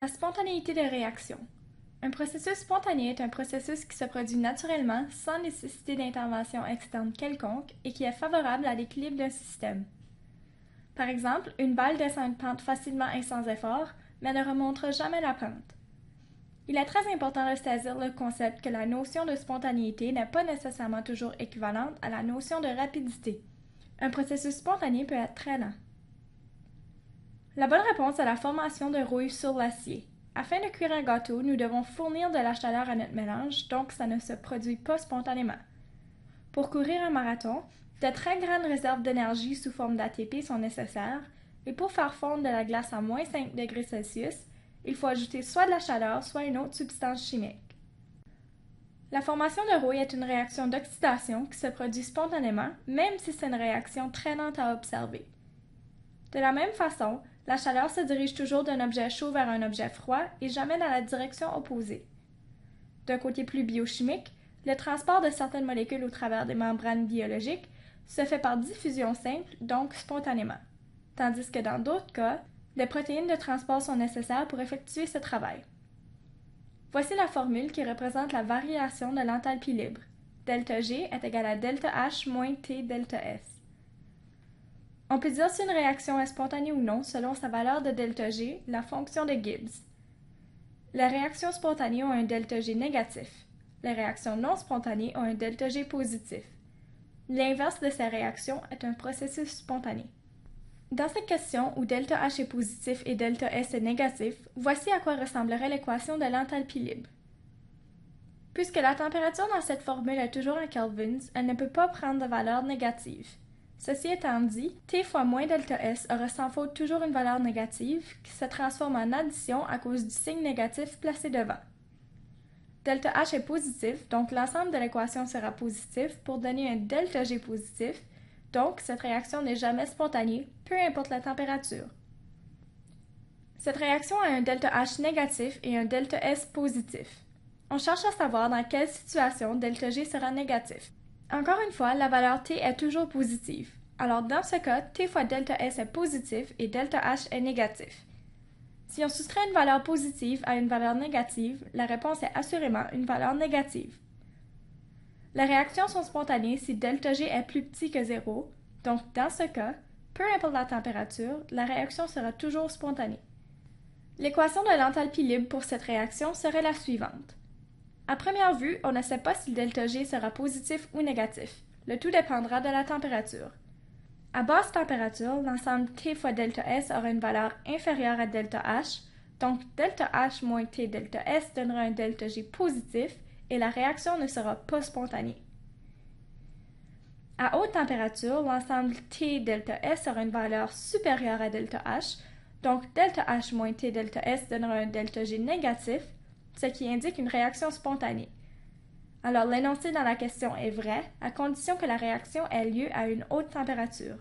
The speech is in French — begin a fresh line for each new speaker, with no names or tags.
La spontanéité de réaction. Un processus spontané est un processus qui se produit naturellement sans nécessité d'intervention externe quelconque et qui est favorable à l'équilibre d'un système. Par exemple, une balle descend une pente facilement et sans effort, mais ne remontera jamais la pente. Il est très important de saisir le concept que la notion de spontanéité n'est pas nécessairement toujours équivalente à la notion de rapidité. Un processus spontané peut être très lent. La bonne réponse est la formation de rouille sur l'acier. Afin de cuire un gâteau, nous devons fournir de la chaleur à notre mélange, donc ça ne se produit pas spontanément. Pour courir un marathon, de très grandes réserves d'énergie sous forme d'ATP sont nécessaires, et pour faire fondre de la glace à moins 5 degrés Celsius, il faut ajouter soit de la chaleur, soit une autre substance chimique. La formation de rouille est une réaction d'oxydation qui se produit spontanément, même si c'est une réaction très lente à observer. De la même façon, la chaleur se dirige toujours d'un objet chaud vers un objet froid et jamais dans la direction opposée. D'un côté plus biochimique, le transport de certaines molécules au travers des membranes biologiques se fait par diffusion simple, donc spontanément, tandis que dans d'autres cas, des protéines de transport sont nécessaires pour effectuer ce travail. Voici la formule qui représente la variation de l'enthalpie libre. Delta G est égal à delta H moins T delta S. On peut dire si une réaction est spontanée ou non selon sa valeur de delta G, la fonction de Gibbs. Les réactions spontanées ont un delta G négatif. Les réactions non spontanées ont un delta G positif. L'inverse de ces réactions est un processus spontané. Dans cette question où delta H est positif et delta S est négatif, voici à quoi ressemblerait l'équation de l'enthalpie libre. Puisque la température dans cette formule est toujours en kelvins, elle ne peut pas prendre de valeur négative. Ceci étant dit, T fois moins delta S aura sans faute toujours une valeur négative qui se transforme en addition à cause du signe négatif placé devant. Delta H est positif, donc l'ensemble de l'équation sera positif pour donner un delta G positif, donc cette réaction n'est jamais spontanée, peu importe la température. Cette réaction a un delta H négatif et un delta S positif. On cherche à savoir dans quelle situation delta G sera négatif. Encore une fois, la valeur T est toujours positive. Alors dans ce cas, T fois delta S est positif et delta H est négatif. Si on soustrait une valeur positive à une valeur négative, la réponse est assurément une valeur négative. Les réactions sont spontanées si delta G est plus petit que 0, donc dans ce cas, peu importe la température, la réaction sera toujours spontanée. L'équation de l'enthalpie libre pour cette réaction serait la suivante. À première vue, on ne sait pas si delta G sera positif ou négatif. Le tout dépendra de la température. À basse température, l'ensemble T fois delta S aura une valeur inférieure à delta H, donc delta H moins T delta S donnera un delta G positif et la réaction ne sera pas spontanée. À haute température, l'ensemble T delta S aura une valeur supérieure à delta H, donc delta H moins T delta S donnera un delta G négatif, ce qui indique une réaction spontanée. Alors l'énoncé dans la question est vrai, à condition que la réaction ait lieu à une haute température.